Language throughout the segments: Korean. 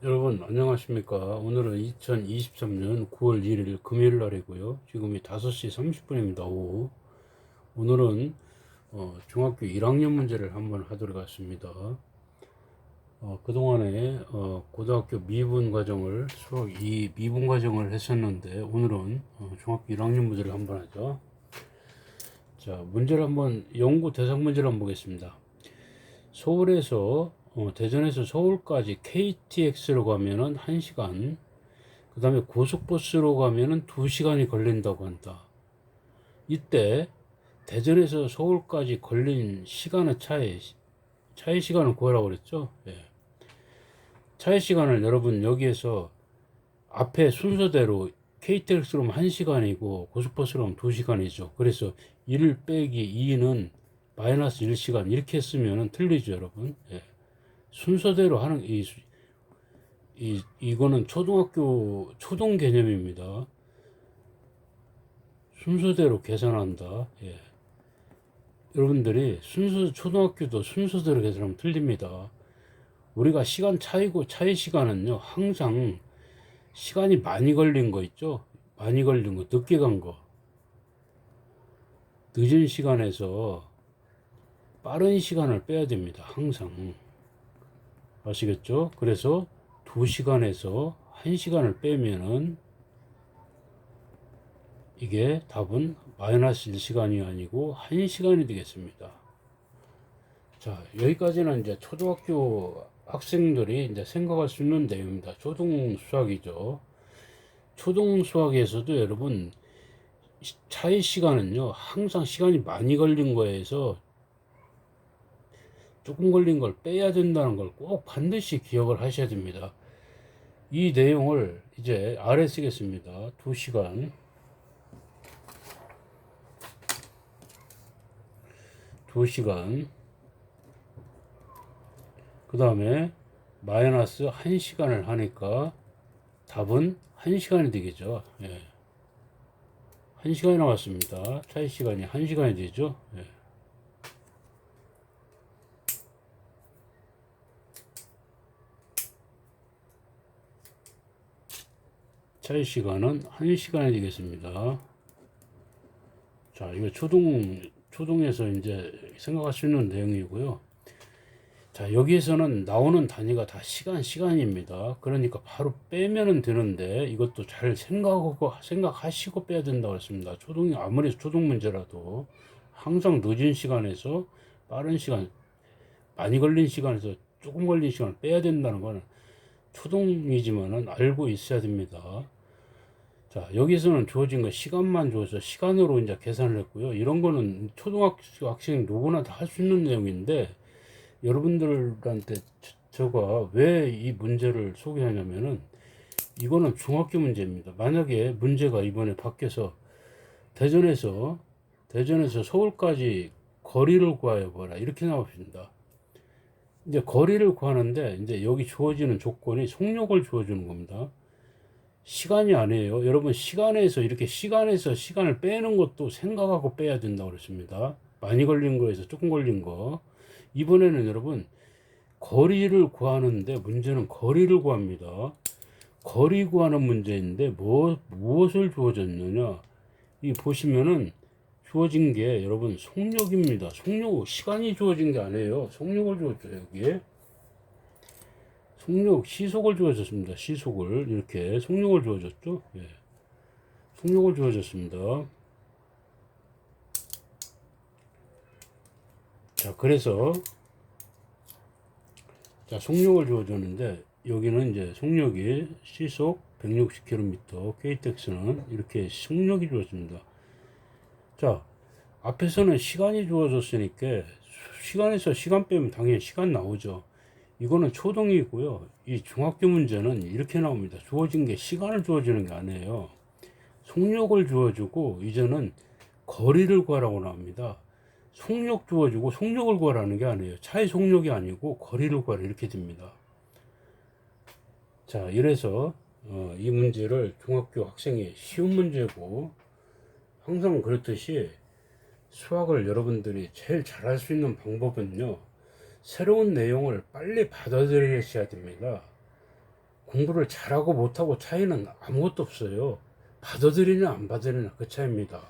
여러분 안녕하십니까. 오늘은 2023년 9월 1일 금요일 날이고요. 지금이 5시 30분입니다. 오후. 오늘은 중학교 1학년 문제를 한번 하도록 하겠습니다. 그동안에 고등학교 미분 과정을 수학 2 미분 과정을 했었는데 오늘은 중학교 1학년 문제를 한번 하죠. 자, 문제를 한번 연구 대상 문제를 한번 보겠습니다. 서울에서 대전에서 서울까지 KTX로 가면은 1시간, 그 다음에 고속버스로 가면은 2시간이 걸린다고 한다. 이때 대전에서 서울까지 걸린 시간의 차이 시간을 구하라고 그랬죠. 예. 차이 시간을 여러분 여기에서 앞에 순서대로 KTX로 하면 1시간이고 고속버스로 하면 2시간이죠. 그래서 1 빼기 2는 마이너스 1시간 이렇게 쓰면 틀리죠, 여러분. 예. 순서대로 하는 이거는 초등학교 초등 개념입니다. 순서대로 계산한다. 예. 여러분들이 초등학교도 순서대로 계산하면 틀립니다. 우리가 시간 차이고 차이 시간은요 항상 시간이 많이 걸린 거 있죠. 많이 걸린 거, 늦게 간 거, 늦은 시간에서 빠른 시간을 빼야 됩니다. 항상. 아시겠죠? 그래서 2시간에서 1시간을 빼면은 이게 답은 마이너스 1시간이 아니고 1시간이 되겠습니다. 자, 여기까지는 이제 초등학교 학생들이 이제 생각할 수 있는 내용입니다. 초등 수학이죠. 초등 수학에서도 여러분 차이 시간은요 항상 시간이 많이 걸린 거에서 조금 걸린 걸 빼야 된다는 걸 꼭 반드시 기억을 하셔야 됩니다. 이 내용을 이제 아래 쓰겠습니다. 2시간, 2시간, 그 다음에 마이너스 1시간을 하니까 답은 1시간이 되겠죠. 예. 1시간이 나왔습니다. 차이 시간이 1시간이 되죠. 예. 차이 시간은 1시간이 되겠습니다. 자, 이거 초등에서 이제 생각할 수 있는 내용이고요. 자, 여기에서는 나오는 단위가 다 시간입니다. 그러니까 바로 빼면은 되는데 이것도 잘 생각하시고 빼야 된다고 했습니다. 아무리 초등 문제라도 항상 늦은 시간에서 빠른 시간, 많이 걸린 시간에서 조금 걸린 시간을 빼야 된다는 거는 초등이지만은 알고 있어야 됩니다. 자, 여기서는 주어진 거 시간만 줘서 시간으로 이제 계산을 했고요. 이런 거는 초등학교 학생 누구나 다 할 수 있는 내용인데 여러분들한테 제가 왜 이 문제를 소개하냐면은 이거는 중학교 문제입니다. 만약에 문제가 이번에 밖에서 대전에서 서울까지 거리를 구하여 보라 이렇게 나옵니다. 이제 거리를 구하는데 이제 여기 주어지는 조건이 속력을 주어주는 겁니다. 시간이 아니에요. 여러분 시간에서 시간을 빼는 것도 생각하고 빼야 된다고 그랬습니다. 많이 걸린 거에서 조금 걸린 거. 이번에는 여러분 거리를 구하는데 문제는 거리를 구합니다. 거리 구하는 문제인데 무엇을 주어졌느냐? 이 보시면은 주어진 게 여러분 속력입니다. 시간이 주어진 게 아니에요. 속력을 주어져요. 여기에 시속을 주어졌습니다. 시속을 이렇게 속력을 주어졌죠. 예. 속력을 주어졌습니다. 자, 그래서 자, 속력을 주어줬는데 여기는 이제 속력이 시속 160km, KTX는 이렇게 속력이 주어집니다. 자, 앞에서는 시간이 주어졌으니까 시간에서 시간 빼면 당연히 시간 나오죠. 이거는 초등이고요. 이 중학교 문제는 이렇게 나옵니다. 주어진 게 시간을 주어주는 게 아니에요. 속력을 주어주고 이제는 거리를 구하라고 나옵니다. 속력 주어주고 속력을 구하라는 게 아니에요. 차의 속력이 아니고 거리를 구하라 이렇게 됩니다. 자, 이래서 이 문제를 중학교 학생이 쉬운 문제고 항상 그렇듯이 수학을 여러분들이 제일 잘할 수 있는 방법은요. 새로운 내용을 빨리 받아들이셔야 됩니다. 공부를 잘하고 못하고 차이는 아무것도 없어요. 받아들이냐 안 받아들이냐 그 차이입니다.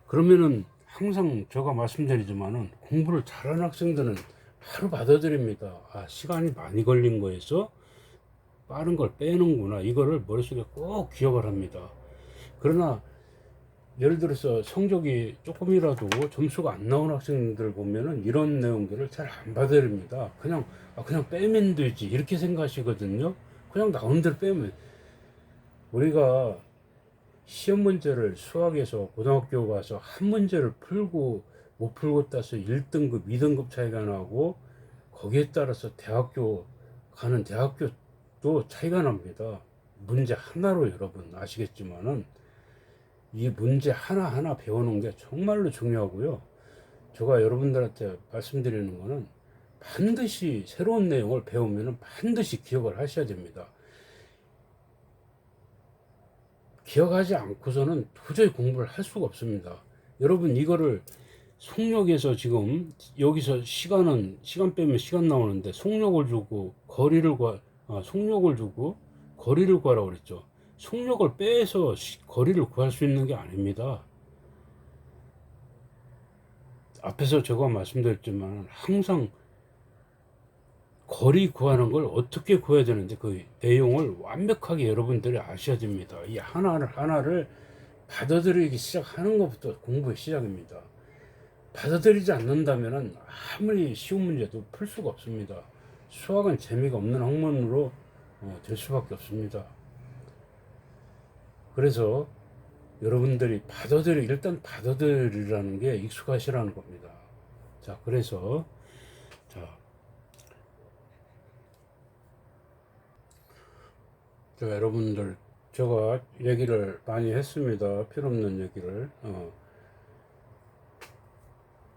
그러면은 항상 제가 말씀드리지만은 공부를 잘하는 학생들은 바로 받아들입니다. 아, 시간이 많이 걸린 거에서 빠른 걸 빼는구나. 이거를 머릿속에 꼭 기억을 합니다. 그러나 예를 들어서 성적이 조금이라도 점수가 안 나온 학생들 보면은 이런 내용들을 잘 안 받아들입니다. 그냥 빼면 되지 이렇게 생각하시거든요. 그냥 나온 대로 빼면. 우리가 시험 문제를 수학에서 고등학교 가서 한 문제를 풀고 못 풀고 따서 1등급, 2등급 차이가 나고 거기에 따라서 대학교 가는 대학교도 차이가 납니다. 문제 하나로 여러분 아시겠지만은 이 문제 하나하나 배우는 게 정말로 중요하고요. 제가 여러분들한테 말씀드리는 거는 반드시 새로운 내용을 배우면 반드시 기억을 하셔야 됩니다. 기억하지 않고서는 도저히 공부를 할 수가 없습니다. 여러분 이거를 속력에서 지금 여기서 시간 빼면 시간 나오는데 속력을 주고 속력을 주고 거리를 구하라고 그랬죠. 속력을 빼서 거리를 구할 수 있는 게 아닙니다. 앞에서 제가 말씀드렸지만 항상 거리 구하는 걸 어떻게 구해야 되는데 그 내용을 완벽하게 여러분들이 아셔야 됩니다. 이 하나를 받아들이기 시작하는 것부터 공부의 시작입니다. 받아들이지 않는다면 아무리 쉬운 문제도 풀 수가 없습니다. 수학은 재미가 없는 학문으로 될 수밖에 없습니다. 그래서 여러분들이 일단 받아들이라는 게 익숙하시라는 겁니다. 자, 그래서 여러분들 제가 얘기를 많이 했습니다. 필요없는 얘기를.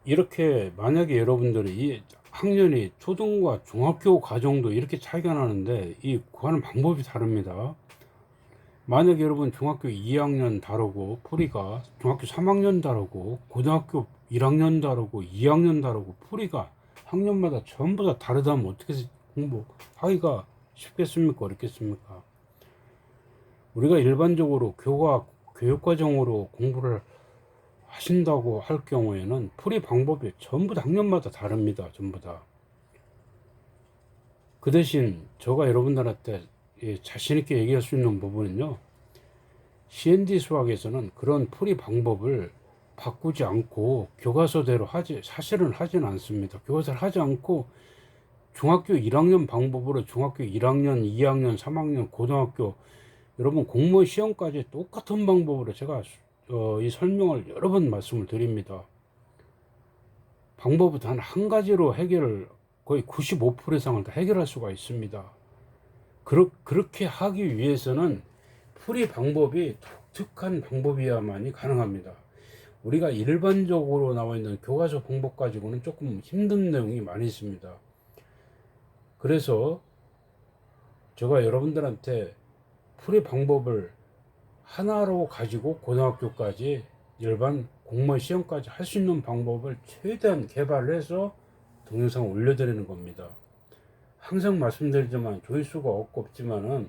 이렇게 만약에 여러분들이 이 학년이 초등과 중학교 과정도 이렇게 차이가 나는데 이 구하는 방법이 다릅니다. 만약에 여러분 중학교 2학년 다르고 풀이가 중학교 3학년 다르고 고등학교 1학년 다르고 2학년 다르고 풀이가 학년마다 전부 다 다르다면 어떻게 공부하기가 쉽겠습니까? 어렵겠습니까? 우리가 일반적으로 교육과정으로 공부를 하신다고 할 경우에는 풀이 방법이 전부 다 학년마다 다릅니다. 전부 다. 그 대신 제가 여러분들한테 자신 있게 얘기할 수 있는 부분은요. CND 수학에서는 그런 풀이 방법을 바꾸지 않고 교과서대로 사실은 하진 않습니다. 교과서를 하지 않고 중학교 1학년 방법으로 중학교 1학년, 2학년, 3학년, 고등학교 여러분 공무원 시험까지 똑같은 방법으로 제가 이 설명을 여러 번 말씀을 드립니다. 방법은 단 한 가지로 거의 95% 이상을 다 해결할 수가 있습니다. 그렇게 하기 위해서는 풀이 방법이 독특한 방법이야만이 가능합니다. 우리가 일반적으로 나와 있는 교과서 방법 가지고는 조금 힘든 내용이 많이 있습니다. 그래서 제가 여러분들한테 풀이 방법을 하나로 가지고 고등학교까지 일반 공무원 시험까지 할 수 있는 방법을 최대한 개발을 해서 동영상을 올려드리는 겁니다. 항상 말씀드리지만 조회수가 없지만은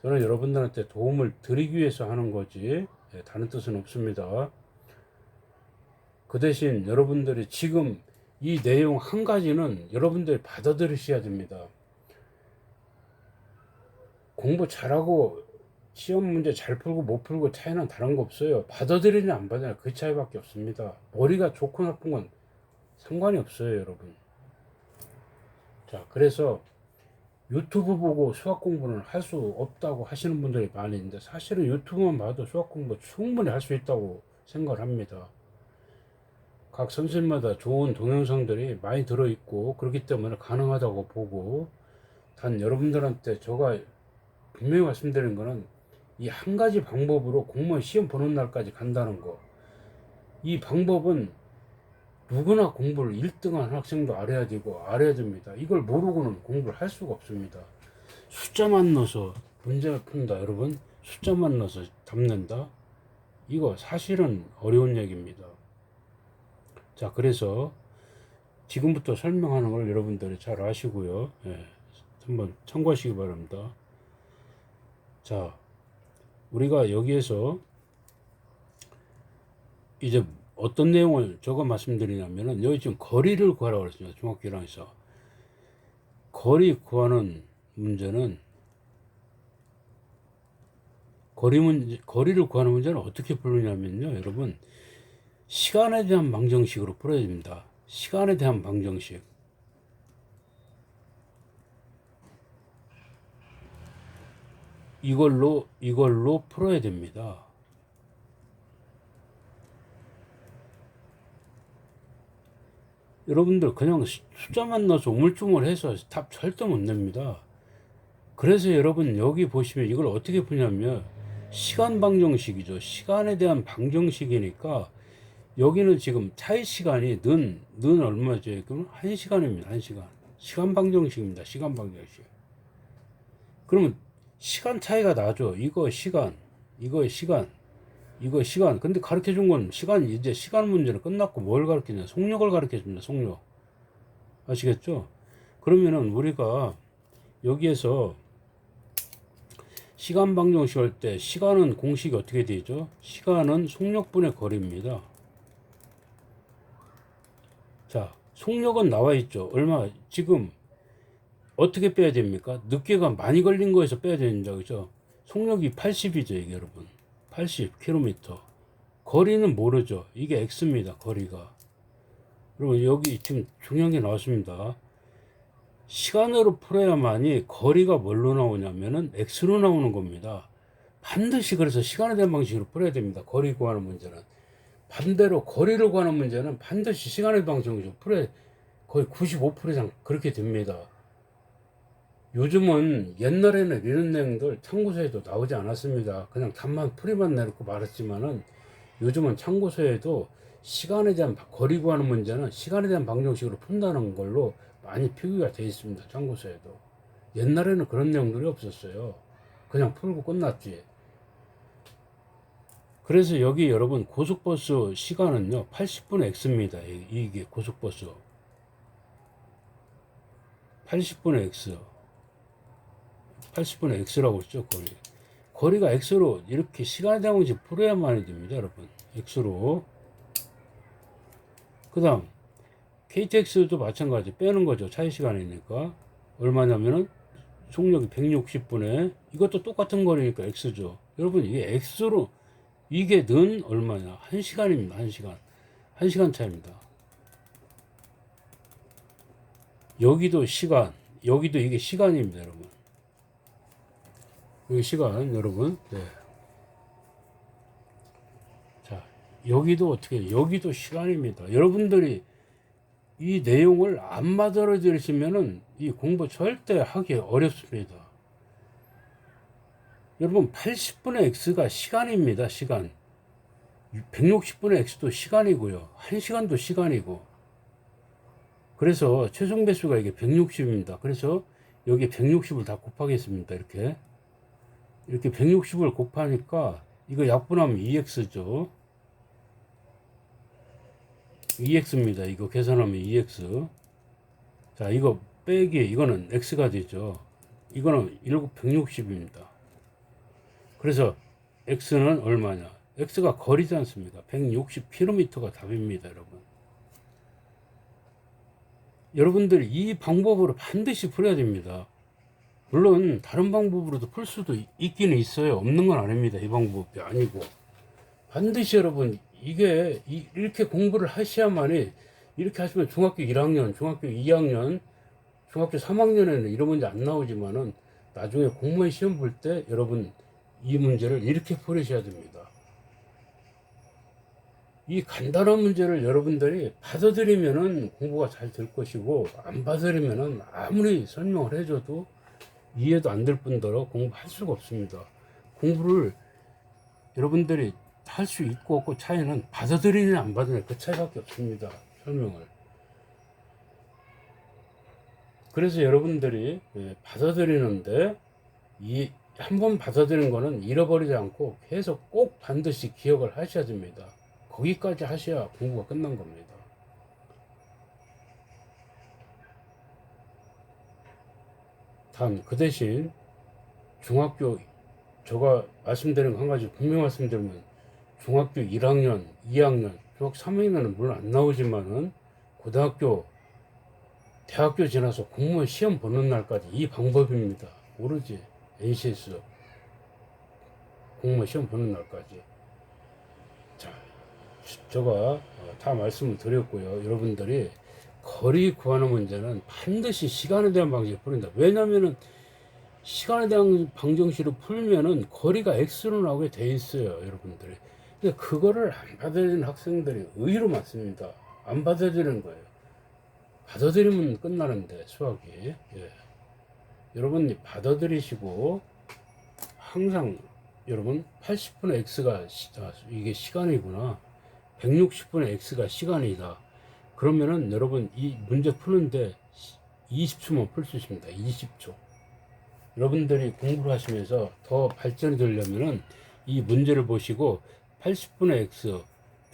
저는 여러분들한테 도움을 드리기 위해서 하는 거지 다른 뜻은 없습니다. 그 대신 여러분들이 지금 이 내용 한 가지는 여러분들이 받아들이셔야 됩니다. 공부 잘하고 시험 문제 잘 풀고 못 풀고 차이는 다른 거 없어요. 받아들이냐 안 받아들이냐 그 차이밖에 없습니다. 머리가 좋고 나쁜 건 상관이 없어요, 여러분. 자, 그래서 유튜브 보고 수학 공부는 할 수 없다고 하시는 분들이 많이 있는데 사실은 유튜브만 봐도 수학 공부 충분히 할 수 있다고 생각을 합니다. 각 선생님마다 좋은 동영상들이 많이 들어있고 그렇기 때문에 가능하다고 보고 단 여러분들한테 제가 분명히 말씀드리는 거는 이 한 가지 방법으로 공무원 시험 보는 날까지 간다는 거. 이 방법은 누구나 공부를 1등한 학생도 알아야 됩니다. 이걸 모르고는 공부를 할 수가 없습니다. 숫자만 넣어서 문제를 푼다, 여러분. 숫자만 넣어서 답는다. 이거 사실은 어려운 얘기입니다. 자, 그래서 지금부터 설명하는 걸 여러분들이 잘 아시고요. 한번 참고하시기 바랍니다. 자, 우리가 여기에서 이제 어떤 내용을 적어 말씀드리냐면은 여기 지금 거리를 구하라고 그랬습니다. 중학교 1학년에서. 거리 구하는 문제는 거리를 구하는 문제는 어떻게 풀느냐면요. 여러분, 시간에 대한 방정식으로 풀어야 됩니다. 시간에 대한 방정식. 이걸로 풀어야 됩니다. 여러분들 그냥 숫자만 넣어서 우물쭈물해서 답 절대 못 냅니다. 그래서 여러분 여기 보시면 이걸 어떻게 푸냐면 시간 방정식이죠. 시간에 대한 방정식이니까 여기는 지금 차이 시간이 는 얼마죠? 그럼 1시간입니다. 1시간. 시간 방정식입니다. 시간 방정식. 그러면 시간 차이가 나죠. 이거 시간, 이거 시간. 근데 가르쳐 준 건 시간, 이제 시간 문제는 끝났고 뭘 가르치냐? 속력을 가르쳐 줍니다. 속력. 아시겠죠? 그러면은 우리가 여기에서 시간 방정식 할 때 시간은 공식이 어떻게 되죠? 시간은 속력분의 거리입니다. 자, 속력은 나와 있죠. 얼마 지금 어떻게 빼야 됩니까? 늦게가 많이 걸린 거에서 빼야 됩니다. 그죠? 속력이 80이죠, 이게 여러분. 80km. 거리는 모르죠. 이게 x입니다. 거리가. 그리고 여기 지금 중요한 게 나왔습니다. 시간으로 풀어야만이 거리가 뭘로 나오냐면은 x로 나오는 겁니다. 반드시 그래서 시간에 대한 방식으로 풀어야 됩니다. 거리 구하는 문제는. 반대로 거리를 구하는 문제는 반드시 시간의 방식으로 풀어야 거의 95% 이상 그렇게 됩니다. 요즘은 옛날에는 이런 내용들 참고서에도 나오지 않았습니다. 그냥 답만 풀이만 내놓고 말했지만은 요즘은 참고서에도 시간에 대한 거리 구하는 문제는 시간에 대한 방정식으로 푼다는 걸로 많이 표기가 되어 있습니다. 참고서에도. 옛날에는 그런 내용들이 없었어요. 그냥 풀고 끝났지. 그래서 여기 여러분 고속버스 시간은요 80분의 x입니다. 이게 고속버스 80분의 x 80분의 x라고 했죠. 거리가 x로 이렇게 시간에 대한 방식 풀어야만이 됩니다. 여러분 x로. 그 다음 KTX도 마찬가지 빼는 거죠. 차이 시간이니까 얼마냐면은 속력이 160분에 이것도 똑같은 거리니까 x죠. 여러분 이게 x로 이게 는 얼마냐? 1시간입니다. 1시간. 1시간 차입니다. 여기도 시간, 여기도 이게 시간입니다, 여러분. 여기 시간, 여러분. 네. 자, 여기도 어떻게, 여기도 시간입니다. 여러분들이 이 내용을 안 만들어 들으시면은 이 공부 절대 하기 어렵습니다. 여러분, 80분의 x가 시간입니다, 시간. 160분의 x도 시간이고요. 1시간도 시간이고. 그래서 최종 배수가 이게 160입니다. 그래서 여기 160을 다 곱하겠습니다. 이렇게 160을 곱하니까 이거 약분하면 2x죠. 2x입니다. 이거 계산하면 2x. 자, 이거 빼기 이거는 x가 되죠. 이거는 160입니다. 그래서 x는 얼마냐? x가 거리지 않습니까? 160km가 답입니다, 여러분. 여러분들 이 방법으로 반드시 풀어야 됩니다. 물론 다른 방법으로도 풀 수도 있기는 있어요. 없는 건 아닙니다. 이 방법이 아니고 반드시 여러분 이게 이렇게 공부를 하셔야만이 이렇게 하시면 중학교 1학년, 중학교 2학년, 중학교 3학년에는 이런 문제 안 나오지만은 나중에 공무원 시험 볼 때 여러분 이 문제를 이렇게 풀으셔야 됩니다. 이 간단한 문제를 여러분들이 받아들이면은 공부가 잘 될 것이고 안 받아들이면은 아무리 설명을 해줘도 이해도 안 될 뿐더러 공부할 수가 없습니다. 공부를 여러분들이 할 수 있고 없고 차이는 받아들이느냐 안 받아들이느냐 그 차이밖에 없습니다. 설명을. 그래서 여러분들이 받아들이는데 이 한번 받아들이는 거는 잃어버리지 않고 계속 꼭 반드시 기억을 하셔야 됩니다. 거기까지 하셔야 공부가 끝난 겁니다. 단 그 대신 중학교 제가 말씀드린 거 한 가지 분명 말씀드리면 중학교 1학년, 2학년, 중학교 3학년은 물론 안 나오지만은 고등학교, 대학교 지나서 공무원 시험 보는 날까지 이 방법입니다. 모르지? NCS 공무원 시험 보는 날까지. 자, 제가 다 말씀을 드렸고요. 여러분들이 거리 구하는 문제는 반드시 시간에 대한 방식을 풀린다. 왜냐면은 시간에 대한 방정식을 풀면은 거리가 x로 나오게 돼 있어요, 여러분들이. 근데 그거를 안 받아들이는 학생들이 의외로 많습니다. 안 받아들이는 거예요. 받아들이면 끝나는데 수학이. 예. 여러분이 받아들이시고 항상 여러분 80분의 x가 이게 시간이구나. 160분의 x가 시간이다. 그러면은 여러분 이 문제 푸는데 20초만 풀 수 있습니다. 20초. 여러분들이 공부를 하시면서 더 발전이 되려면은 이 문제를 보시고 80분의 x,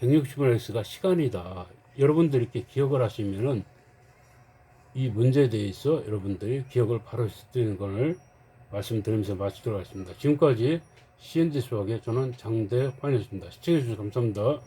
160분의 x가 시간이다. 여러분들이 이렇게 기억을 하시면은 이 문제에 대해서 여러분들이 기억을 바로 할 수 있는 것을 말씀드리면서 마치도록 하겠습니다. 지금까지 CND 수학의 저는 장대환이었습니다. 시청해주셔서 감사합니다.